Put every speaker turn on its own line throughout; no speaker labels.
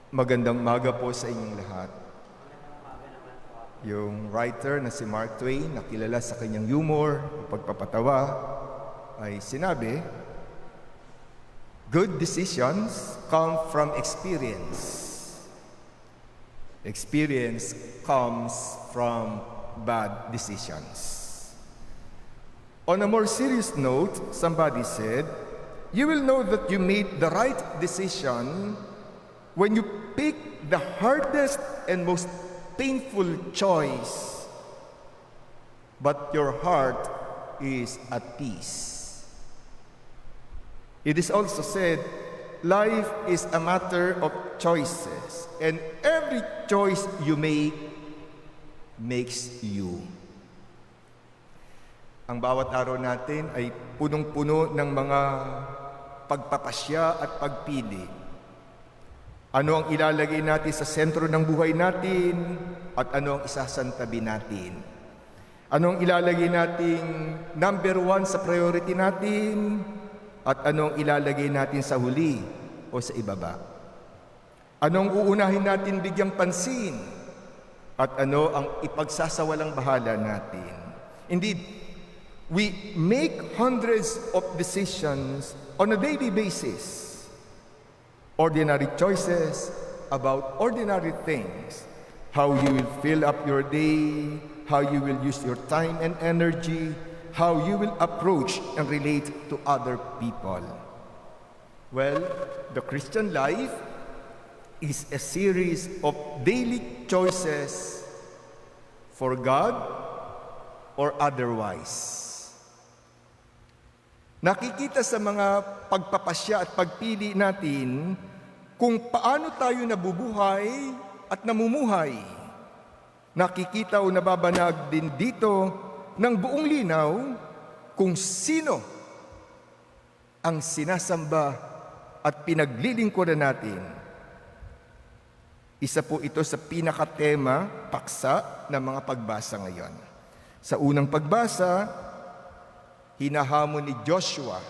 Magandang umaga po sa inyong lahat. Yung writer na si Mark Twain, na kilala sa kanyang humor, pagpapatawa, ay sinabi, "Good decisions come from experience. Experience comes from bad decisions." On a more serious note, somebody said, "You will know that you made the right decision when you pick the hardest and most painful choice, but your heart is at peace." It is also said, life is a matter of choices, and every choice you make makes you. Ang bawat araw natin ay punong-puno ng mga pagpapasya at pagpili. Ano ang ilalagay natin sa sentro ng buhay natin at ano ang isasantabi natin? Ano ang ilalagay nating number one sa priority natin at ano ang ilalagay natin sa huli o sa ibaba? Ano ang uunahin natin bigyang pansin at ano ang ipagsasawalang bahala natin? Indeed, we make hundreds of decisions on a daily basis. Ordinary choices about ordinary things. How you will fill up your day, how you will use your time and energy, how you will approach and relate to other people. Well, the Christian life is a series of daily choices for God or otherwise. Nakikita sa mga pagpapasya at pagpili natin kung paano tayo nabubuhay at namumuhay. Nakikita o nababanag din dito ng buong linaw kung sino ang sinasamba at pinaglilingkuran natin. Isa po ito sa pinakatema, paksa ng mga pagbasa ngayon. Sa unang pagbasa, hinahamon ni Joshua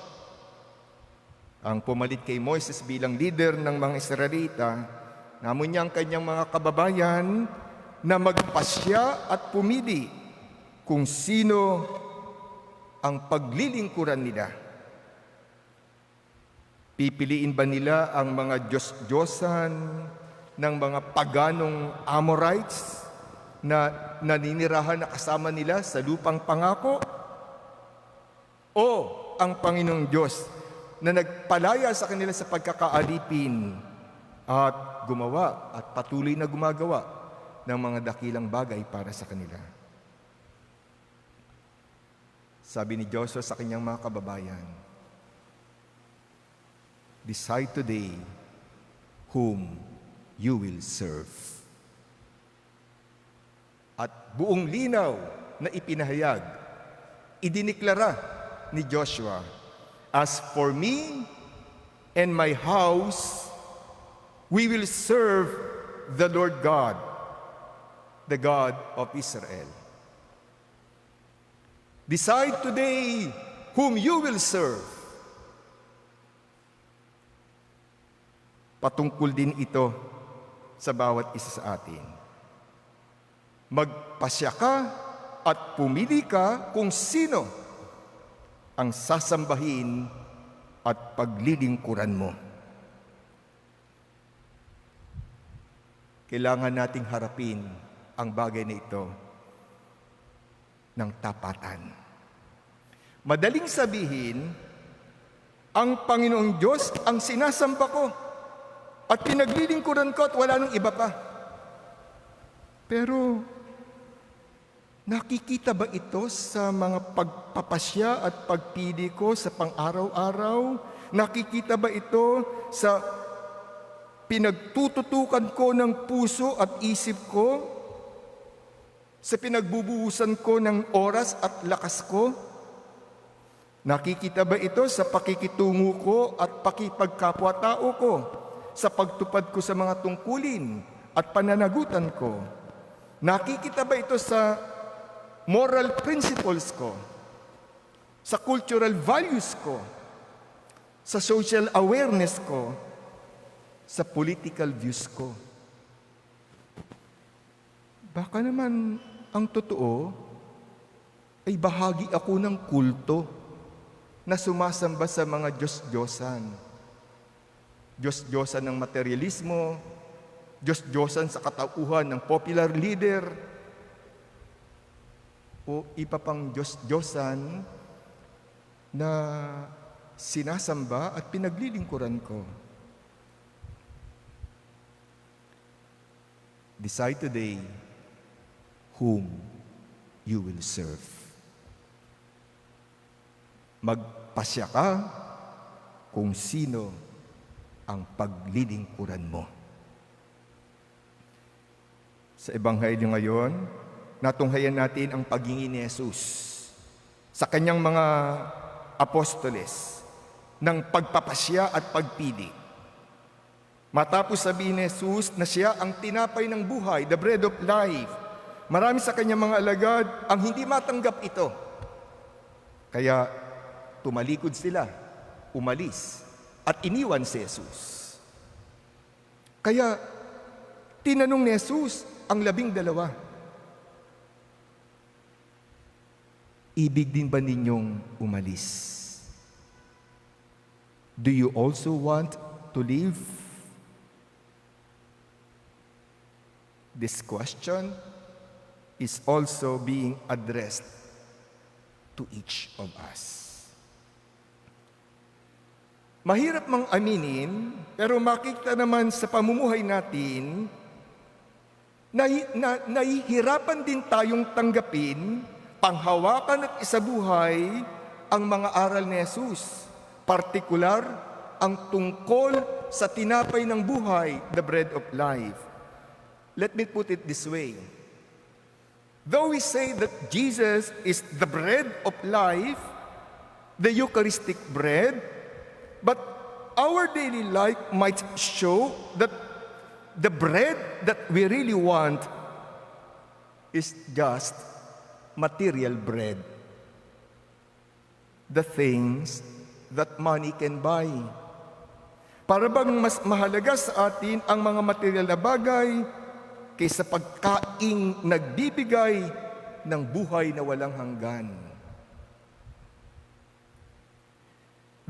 ang pumalit kay Moises bilang leader ng mga Israelita. Namon niya ang kanyang mga kababayan na magpasya at pumili kung sino ang paglilingkuran nila. Pipiliin ba nila ang mga Diyos-Diyosan ng mga paganong Amorites na naninirahan na kasama nila sa lupang pangako? O ang Panginoong Diyos na nagpalaya sa kanila sa pagkakaalipin at gumawa at patuloy na gumagawa ng mga dakilang bagay para sa kanila? Sabi ni Joshua sa kanyang mga kababayan, "Decide today whom you will serve." At buong linaw na ipinahayag, idiniklara ni Joshua, "As for me and my house, we will serve the Lord God, the God of Israel." Decide today whom you will serve. Patungkol din ito sa bawat isa sa atin. Magpasya ka at pumili ka kung sino ang sasambahin at paglilingkuran mo. Kailangan nating harapin ang bagay na ito ng tapatan. Madaling sabihin, ang Panginoong Diyos ang sinasamba ko at pinaglilingkuran ko at wala nang iba pa. Pero nakikita ba ito sa mga pagpapasya at pagpili ko sa pang-araw-araw? Nakikita ba ito sa pinagtututukan ko ng puso at isip ko? Sa pinagbubuhusan ko ng oras at lakas ko? Nakikita ba ito sa pakikitungo ko at pakipagkapwa-tao ko? Sa pagtupad ko sa mga tungkulin at pananagutan ko? Nakikita ba ito sa moral principles ko, sa cultural values ko, sa social awareness ko, sa political views ko. Baka naman ang totoo ay bahagi ako ng kulto na sumasamba sa mga Diyos-Diyosan. Diyos-Diyosan ng materialismo, Diyos-Diyosan sa katauhan ng popular leader, o iba pang Diyos-Diyosan na sinasamba at pinaglilingkuran ko. Decide today whom you will serve. Magpasya ka kung sino ang paglilingkuran mo. Sa Ebanghelyo ngayon, natunghayan natin ang paghingi ni Jesus sa kanyang mga apostoles ng pagpapasya at pagpili. Matapos sabihin ni Jesus na siya ang tinapay ng buhay, the bread of life, marami sa kanyang mga alagad ang hindi matanggap ito. Kaya tumalikod sila, umalis, at iniwan si Jesus. Kaya tinanong ni Jesus ang 12, ibig din ba ninyong umalis? Do you also want to leave? This question is also being addressed to each of us. Mahirap mang aminin, pero makita naman sa pamumuhay natin, nahihirapan din tayong tanggapin, panghawakan at isabuhay ang mga aral ni Jesus. Partikular, ang tungkol sa tinapay ng buhay, the bread of life. Let me put it this way. Though we say that Jesus is the bread of life, the Eucharistic bread, but our daily life might show that the bread that we really want is just material bread. The things that money can buy. Para bang mas mahalaga sa atin ang mga material na bagay kaysa pagkaing nagbibigay ng buhay na walang hanggan.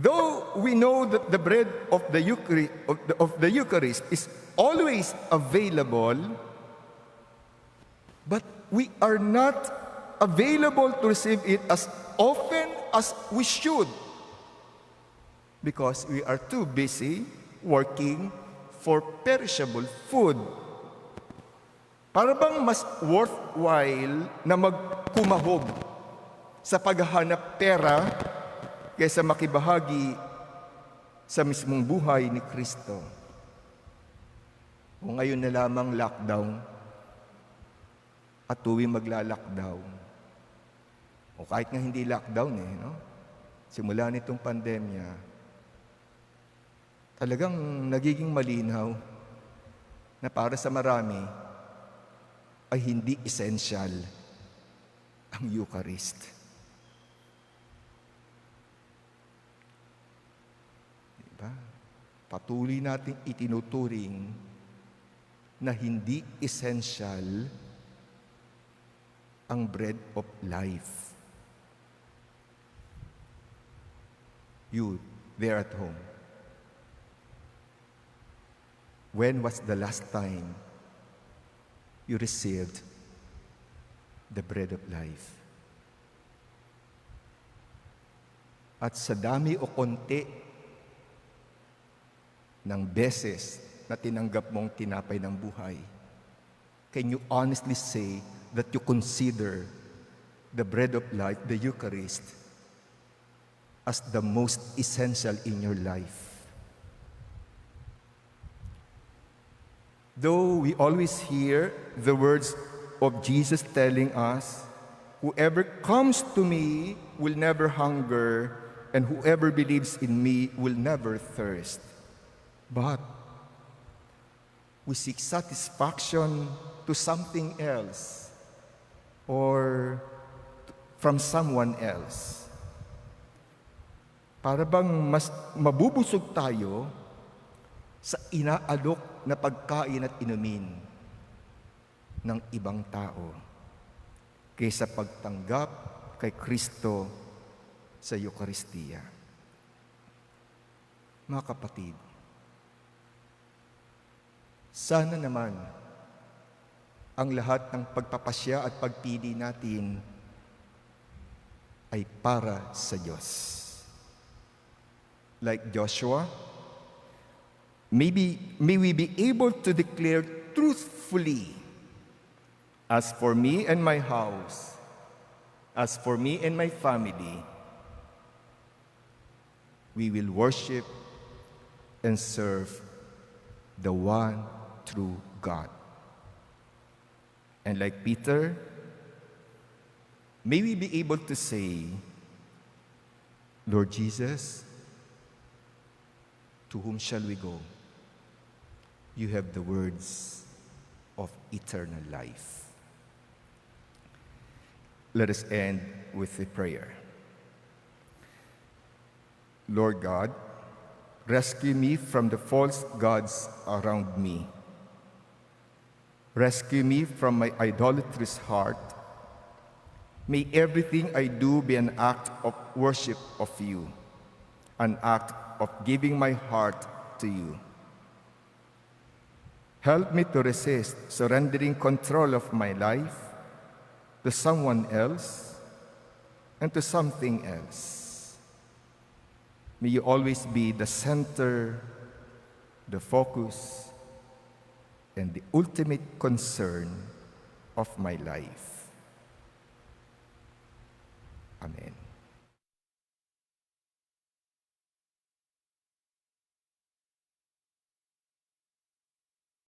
Though we know that the bread of the Eucharist is always available, but we are not available to receive it as often as we should because we are too busy working for perishable food. Para bang mas worthwhile na magkumahog sa paghahanap pera kaysa makibahagi sa mismong buhay ni Kristo. O ngayon na lamang lockdown at tuwing magla-lockdown. O kahit nga hindi lockdown no? Simula nitong pandemya, talagang nagiging malinaw na para sa marami ay hindi essential ang Eucharist. Diba? Patuloy nating itinuturing na hindi essential ang bread of life. You, there at home, when was the last time you received the bread of life? At sa dami o konti ng beses na tinanggap mong tinapay ng buhay, can you honestly say that you consider the bread of life, the Eucharist, as the most essential in your life? Though we always hear the words of Jesus telling us, whoever comes to me will never hunger, and whoever believes in me will never thirst. But we seek satisfaction to something else or from someone else. Para bang mas mabubusog tayo sa inaalok na pagkain at inumin ng ibang tao kaysa pagtanggap kay Kristo sa Eukaristiya. Mga kapatid, sana naman ang lahat ng pagpapasya at pagpili natin ay para sa Diyos. Like Joshua, may we be able to declare truthfully, "As for me and my house, as for me and my family, we will worship and serve the one true God." And like Peter, may we be able to say, "Lord Jesus, to whom shall we go? You have the words of eternal life." Let us end with a prayer. Lord God, rescue me from the false gods around me. Rescue me from my idolatrous heart. May everything I do be an act of worship of you, an act of giving my heart to you. Help me to resist surrendering control of my life to someone else and to something else. May you always be the center, the focus, and the ultimate concern of my life. Amen.